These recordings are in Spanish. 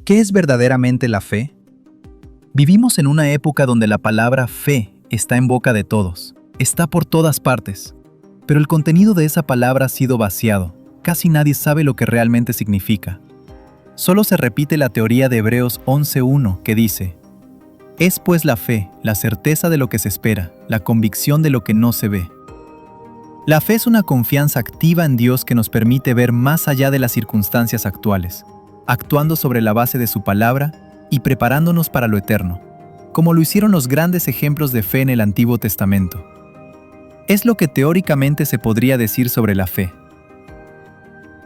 ¿Qué es verdaderamente la fe? Vivimos en una época donde la palabra fe está en boca de todos, está por todas partes, pero el contenido de esa palabra ha sido vaciado. Casi nadie sabe lo que realmente significa. Solo se repite la teoría de Hebreos 11:1 que dice: es pues la fe, la certeza de lo que se espera, la convicción de lo que no se ve. La fe es una confianza activa en Dios que nos permite ver más allá de las circunstancias actuales, actuando sobre la base de su palabra y preparándonos para lo eterno, como lo hicieron los grandes ejemplos de fe en el Antiguo Testamento. Es lo que teóricamente se podría decir sobre la fe.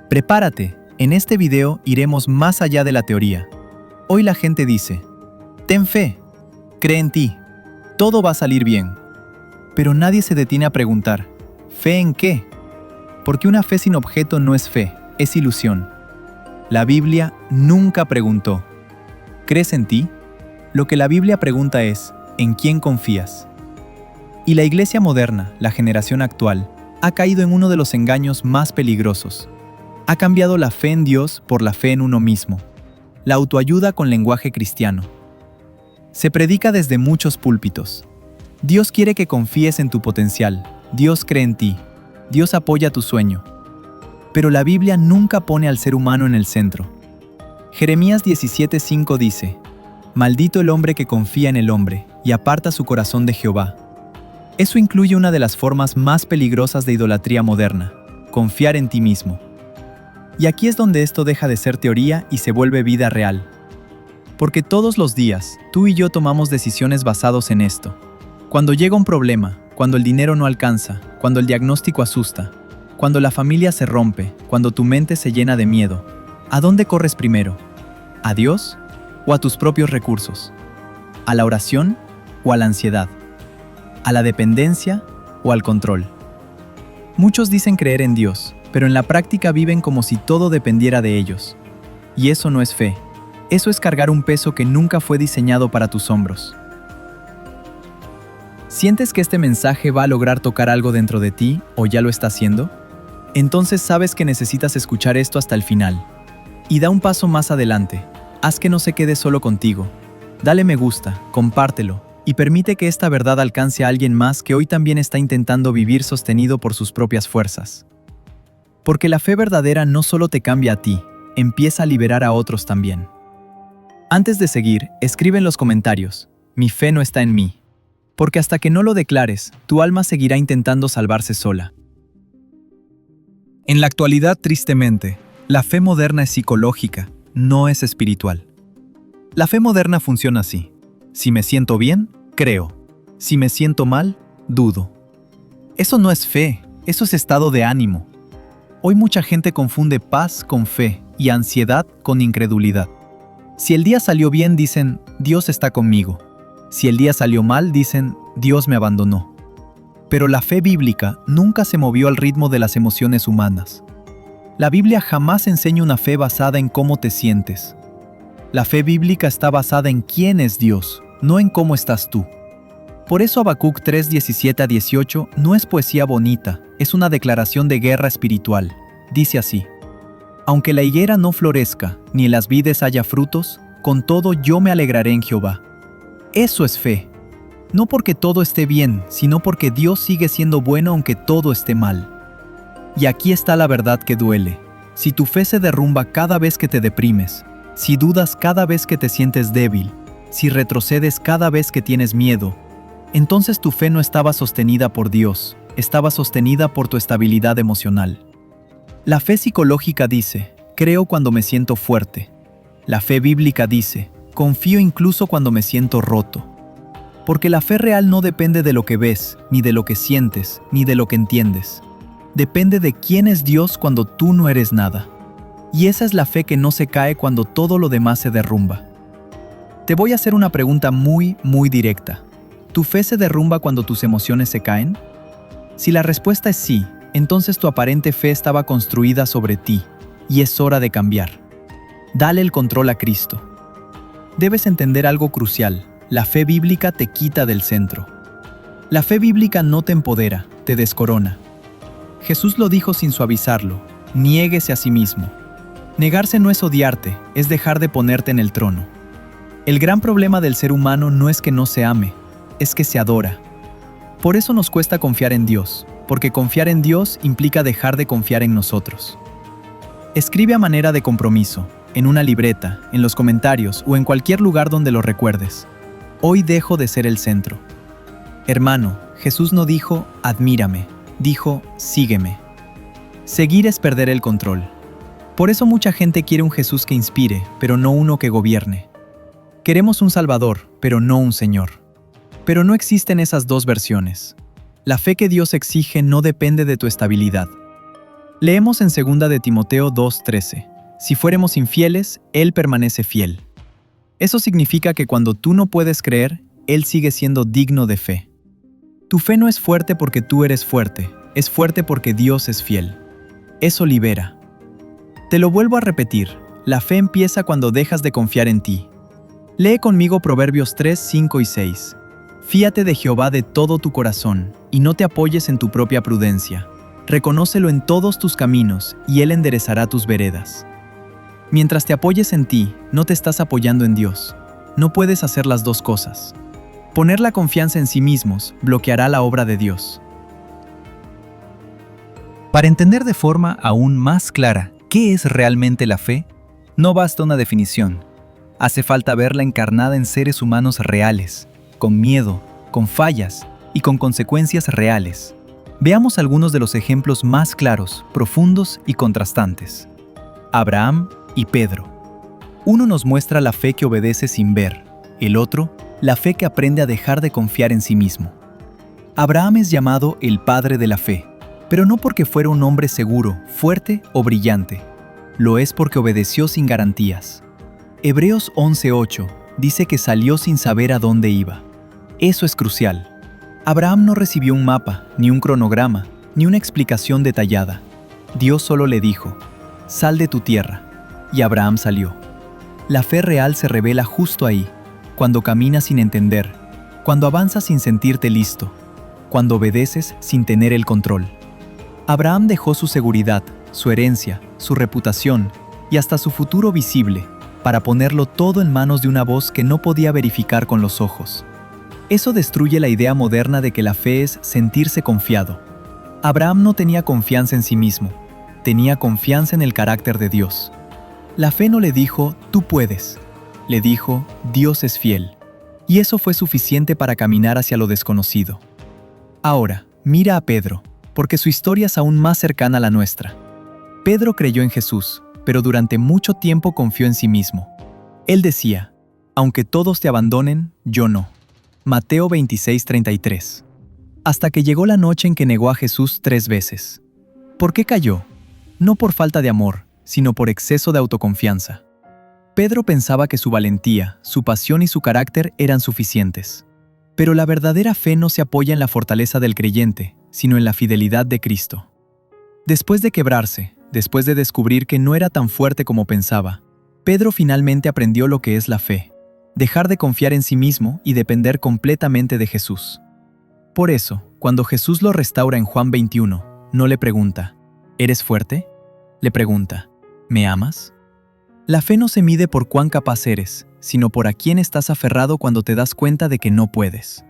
Prepárate, en este video iremos más allá de la teoría. Hoy la gente dice: ten fe, cree en ti, todo va a salir bien. Pero nadie se detiene a preguntar: ¿fe en qué? Porque una fe sin objeto no es fe, es ilusión. La Biblia nunca preguntó: ¿crees en ti? Lo que la Biblia pregunta es: ¿en quién confías? Y la iglesia moderna, la generación actual, ha caído en uno de los engaños más peligrosos. Ha cambiado la fe en Dios por la fe en uno mismo, la autoayuda con lenguaje cristiano. Se predica desde muchos púlpitos: Dios quiere que confíes en tu potencial, Dios cree en ti, Dios apoya tu sueño. Pero la Biblia nunca pone al ser humano en el centro. Jeremías 17:5 dice: maldito el hombre que confía en el hombre y aparta su corazón de Jehová. Eso incluye una de las formas más peligrosas de idolatría moderna: confiar en ti mismo. Y aquí es donde esto deja de ser teoría y se vuelve vida real. Porque todos los días, tú y yo tomamos decisiones basadas en esto. Cuando llega un problema, cuando el dinero no alcanza, cuando el diagnóstico asusta, cuando la familia se rompe, cuando tu mente se llena de miedo, ¿a dónde corres primero? ¿A Dios o a tus propios recursos? ¿A la oración o a la ansiedad? ¿A la dependencia o al control? Muchos dicen creer en Dios, pero en la práctica viven como si todo dependiera de ellos. Y eso no es fe. Eso es cargar un peso que nunca fue diseñado para tus hombros. ¿Sientes que este mensaje va a lograr tocar algo dentro de ti o ya lo está haciendo? Entonces sabes que necesitas escuchar esto hasta el final. Y da un paso más adelante. Haz que no se quede solo contigo. Dale me gusta, compártelo, y permite que esta verdad alcance a alguien más que hoy también está intentando vivir sostenido por sus propias fuerzas. Porque la fe verdadera no solo te cambia a ti, empieza a liberar a otros también. Antes de seguir, escribe en los comentarios: mi fe no está en mí. Porque hasta que no lo declares, tu alma seguirá intentando salvarse sola. En la actualidad, tristemente, la fe moderna es psicológica, no es espiritual. La fe moderna funciona así: si me siento bien, creo. Si me siento mal, dudo. Eso no es fe, eso es estado de ánimo. Hoy mucha gente confunde paz con fe y ansiedad con incredulidad. Si el día salió bien, dicen: Dios está conmigo. Si el día salió mal, dicen: Dios me abandonó. Pero la fe bíblica nunca se movió al ritmo de las emociones humanas. La Biblia jamás enseña una fe basada en cómo te sientes. La fe bíblica está basada en quién es Dios, no en cómo estás tú. Por eso Habacuc 3:17-18 no es poesía bonita, es una declaración de guerra espiritual. Dice así: aunque la higuera no florezca, ni en las vides haya frutos, con todo yo me alegraré en Jehová. Eso es fe. No porque todo esté bien, sino porque Dios sigue siendo bueno aunque todo esté mal. Y aquí está la verdad que duele. Si tu fe se derrumba cada vez que te deprimes, si dudas cada vez que te sientes débil, si retrocedes cada vez que tienes miedo, entonces tu fe no estaba sostenida por Dios, estaba sostenida por tu estabilidad emocional. La fe psicológica dice: creo cuando me siento fuerte. La fe bíblica dice: confío incluso cuando me siento roto. Porque la fe real no depende de lo que ves, ni de lo que sientes, ni de lo que entiendes. Depende de quién es Dios cuando tú no eres nada. Y esa es la fe que no se cae cuando todo lo demás se derrumba. Te voy a hacer una pregunta muy directa. ¿Tu fe se derrumba cuando tus emociones se caen? Si la respuesta es sí, entonces tu aparente fe estaba construida sobre ti, y es hora de cambiar. Dale el control a Cristo. Debes entender algo crucial: la fe bíblica te quita del centro. La fe bíblica no te empodera, te descorona. Jesús lo dijo sin suavizarlo: niéguese a sí mismo. Negarse no es odiarte, es dejar de ponerte en el trono. El gran problema del ser humano no es que no se ame, es que se adora. Por eso nos cuesta confiar en Dios, porque confiar en Dios implica dejar de confiar en nosotros. Escribe a manera de compromiso, en una libreta, en los comentarios o en cualquier lugar donde lo recuerdes. Hoy dejo de ser el centro. Hermano, Jesús no dijo, admírame, dijo, sígueme. Seguir es perder el control. Por eso mucha gente quiere un Jesús que inspire, pero no uno que gobierne. Queremos un Salvador, pero no un Señor. Pero no existen esas dos versiones. La fe que Dios exige no depende de tu estabilidad. Leemos en 2 de Timoteo 2:13. Si fuéramos infieles, Él permanece fiel. Eso significa que cuando tú no puedes creer, Él sigue siendo digno de fe. Tu fe no es fuerte porque tú eres fuerte, es fuerte porque Dios es fiel. Eso libera. Te lo vuelvo a repetir, la fe empieza cuando dejas de confiar en ti. Lee conmigo Proverbios 3, 5 y 6. Fíate de Jehová de todo tu corazón, y no te apoyes en tu propia prudencia. Reconócelo en todos tus caminos, y Él enderezará tus veredas. Mientras te apoyes en ti, no te estás apoyando en Dios. No puedes hacer las dos cosas. Poner la confianza en sí mismos bloqueará la obra de Dios. Para entender de forma aún más clara qué es realmente la fe, no basta una definición. Hace falta verla encarnada en seres humanos reales, con miedo, con fallas y con consecuencias reales. Veamos algunos de los ejemplos más claros, profundos y contrastantes. Abraham y Pedro. Uno nos muestra la fe que obedece sin ver, el otro, la fe que aprende a dejar de confiar en sí mismo. Abraham es llamado el padre de la fe, pero no porque fuera un hombre seguro, fuerte o brillante. Lo es porque obedeció sin garantías. Hebreos 11:8 dice que salió sin saber a dónde iba. Eso es crucial. Abraham no recibió un mapa, ni un cronograma, ni una explicación detallada. Dios solo le dijo, sal de tu tierra. Y Abraham salió. La fe real se revela justo ahí, cuando caminas sin entender, cuando avanzas sin sentirte listo, cuando obedeces sin tener el control. Abraham dejó su seguridad, su herencia, su reputación y hasta su futuro visible para ponerlo todo en manos de una voz que no podía verificar con los ojos. Eso destruye la idea moderna de que la fe es sentirse confiado. Abraham no tenía confianza en sí mismo, tenía confianza en el carácter de Dios. La fe no le dijo, tú puedes. Le dijo, Dios es fiel. Y eso fue suficiente para caminar hacia lo desconocido. Ahora, mira a Pedro, porque su historia es aún más cercana a la nuestra. Pedro creyó en Jesús, pero durante mucho tiempo confió en sí mismo. Él decía, aunque todos te abandonen, yo no. Mateo 26:33. Hasta que llegó la noche en que negó a Jesús 3 veces. ¿Por qué cayó? No por falta de amor, sino por exceso de autoconfianza. Pedro pensaba que su valentía, su pasión y su carácter eran suficientes. Pero la verdadera fe no se apoya en la fortaleza del creyente, sino en la fidelidad de Cristo. Después de quebrarse, después de descubrir que no era tan fuerte como pensaba, Pedro finalmente aprendió lo que es la fe, dejar de confiar en sí mismo y depender completamente de Jesús. Por eso, cuando Jesús lo restaura en Juan 21, no le pregunta, ¿eres fuerte? Le pregunta, ¿me amas? La fe no se mide por cuán capaz eres, sino por a quién estás aferrado cuando te das cuenta de que no puedes.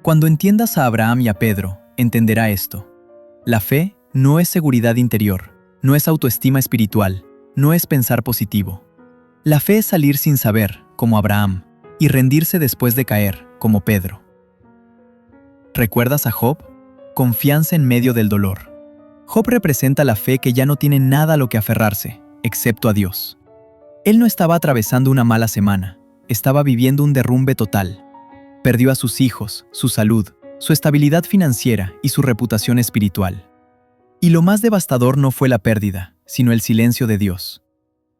Cuando entiendas a Abraham y a Pedro, entenderá esto. La fe no es seguridad interior, no es autoestima espiritual, no es pensar positivo. La fe es salir sin saber, como Abraham, y rendirse después de caer, como Pedro. ¿Recuerdas a Job? Confianza en medio del dolor. Job representa la fe que ya no tiene nada a lo que aferrarse, excepto a Dios. Él no estaba atravesando una mala semana, estaba viviendo un derrumbe total. Perdió a sus hijos, su salud, su estabilidad financiera y su reputación espiritual. Y lo más devastador no fue la pérdida, sino el silencio de Dios.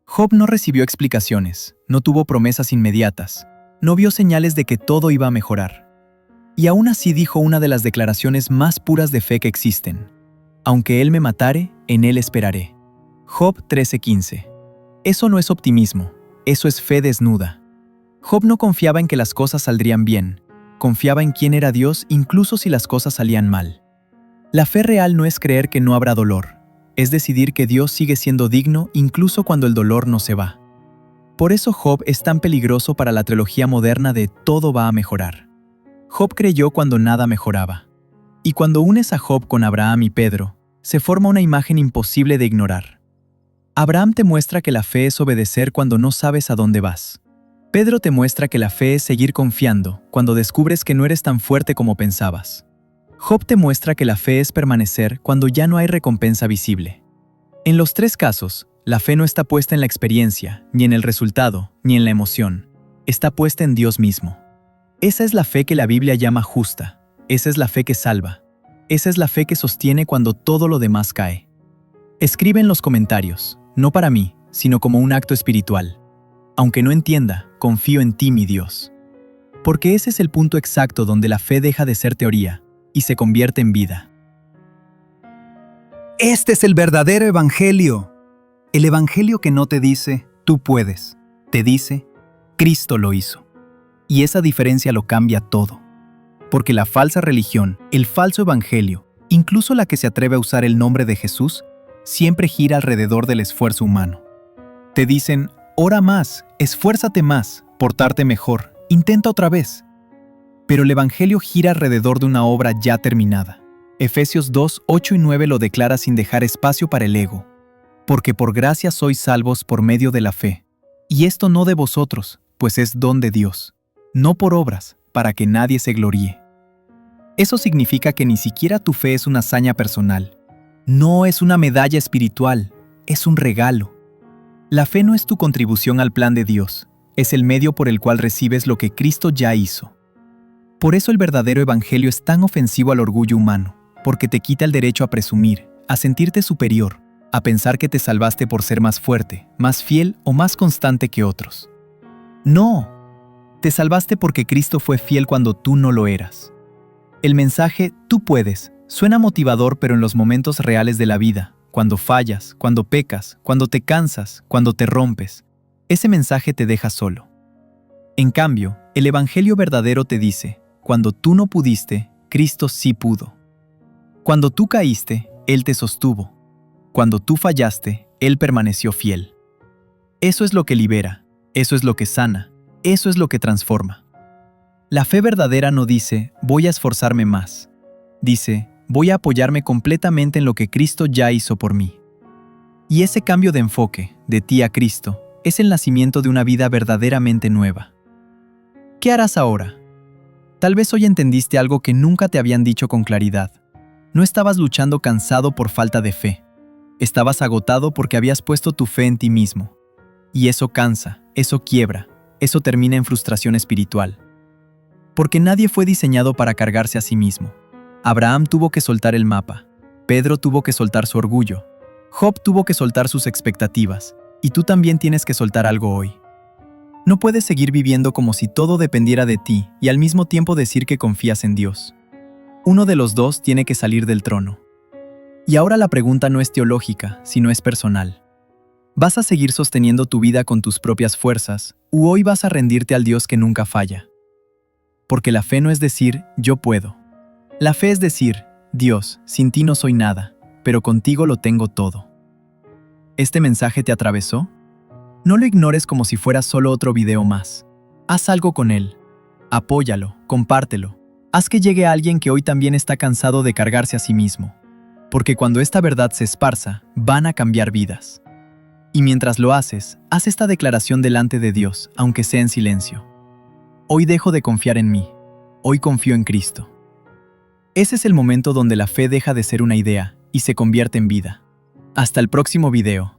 Job no recibió explicaciones, no tuvo promesas inmediatas, no vio señales de que todo iba a mejorar. Y aún así dijo una de las declaraciones más puras de fe que existen. Aunque Él me matare, en Él esperaré. Job 13:15. Eso no es optimismo, eso es fe desnuda. Job no confiaba en que las cosas saldrían bien, confiaba en quién era Dios incluso si las cosas salían mal. La fe real no es creer que no habrá dolor, es decidir que Dios sigue siendo digno incluso cuando el dolor no se va. Por eso Job es tan peligroso para la trilogía moderna de todo va a mejorar. Job creyó cuando nada mejoraba. Y cuando unes a Job con Abraham y Pedro, se forma una imagen imposible de ignorar. Abraham te muestra que la fe es obedecer cuando no sabes a dónde vas. Pedro te muestra que la fe es seguir confiando cuando descubres que no eres tan fuerte como pensabas. Job te muestra que la fe es permanecer cuando ya no hay recompensa visible. En los tres casos, la fe no está puesta en la experiencia, ni en el resultado, ni en la emoción. Está puesta en Dios mismo. Esa es la fe que la Biblia llama justa. Esa es la fe que salva. Esa es la fe que sostiene cuando todo lo demás cae. Escribe en los comentarios, no para mí, sino como un acto espiritual. Aunque no entienda, confío en ti, mi Dios. Porque ese es el punto exacto donde la fe deja de ser teoría y se convierte en vida. Este es el verdadero evangelio. El evangelio que no te dice, tú puedes. Te dice, Cristo lo hizo. Y esa diferencia lo cambia todo. Porque la falsa religión, el falso evangelio, incluso la que se atreve a usar el nombre de Jesús, siempre gira alrededor del esfuerzo humano. Te dicen, ora más, esfuérzate más, portarte mejor, intenta otra vez. Pero el evangelio gira alrededor de una obra ya terminada. Efesios 2, 8 y 9 lo declara sin dejar espacio para el ego. Porque por gracia sois salvos por medio de la fe. Y esto no de vosotros, pues es don de Dios. No por obras, para que nadie se gloríe. Eso significa que ni siquiera tu fe es una hazaña personal. No es una medalla espiritual, es un regalo. La fe no es tu contribución al plan de Dios, es el medio por el cual recibes lo que Cristo ya hizo. Por eso el verdadero evangelio es tan ofensivo al orgullo humano, porque te quita el derecho a presumir, a sentirte superior, a pensar que te salvaste por ser más fuerte, más fiel o más constante que otros. No, te salvaste porque Cristo fue fiel cuando tú no lo eras. El mensaje «tú puedes» suena motivador, pero en los momentos reales de la vida, cuando fallas, cuando pecas, cuando te cansas, cuando te rompes, ese mensaje te deja solo. En cambio, el evangelio verdadero te dice, cuando tú no pudiste, Cristo sí pudo. Cuando tú caíste, Él te sostuvo. Cuando tú fallaste, Él permaneció fiel. Eso es lo que libera, eso es lo que sana, eso es lo que transforma. La fe verdadera no dice, voy a esforzarme más. Dice, voy a apoyarme completamente en lo que Cristo ya hizo por mí. Y ese cambio de enfoque, de ti a Cristo, es el nacimiento de una vida verdaderamente nueva. ¿Qué harás ahora? Tal vez hoy entendiste algo que nunca te habían dicho con claridad. No estabas luchando cansado por falta de fe. Estabas agotado porque habías puesto tu fe en ti mismo. Y eso cansa, eso quiebra, eso termina en frustración espiritual. Porque nadie fue diseñado para cargarse a sí mismo. Abraham tuvo que soltar el mapa, Pedro tuvo que soltar su orgullo, Job tuvo que soltar sus expectativas, y tú también tienes que soltar algo hoy. No puedes seguir viviendo como si todo dependiera de ti y al mismo tiempo decir que confías en Dios. Uno de los dos tiene que salir del trono. Y ahora la pregunta no es teológica, sino es personal. ¿Vas a seguir sosteniendo tu vida con tus propias fuerzas, u hoy vas a rendirte al Dios que nunca falla? Porque la fe no es decir, yo puedo. La fe es decir, Dios, sin ti no soy nada, pero contigo lo tengo todo. ¿Este mensaje te atravesó? No lo ignores como si fuera solo otro video más. Haz algo con él. Apóyalo, compártelo. Haz que llegue a alguien que hoy también está cansado de cargarse a sí mismo. Porque cuando esta verdad se esparza, van a cambiar vidas. Y mientras lo haces, haz esta declaración delante de Dios, aunque sea en silencio. Hoy dejo de confiar en mí. Hoy confío en Cristo. Ese es el momento donde la fe deja de ser una idea y se convierte en vida. Hasta el próximo video.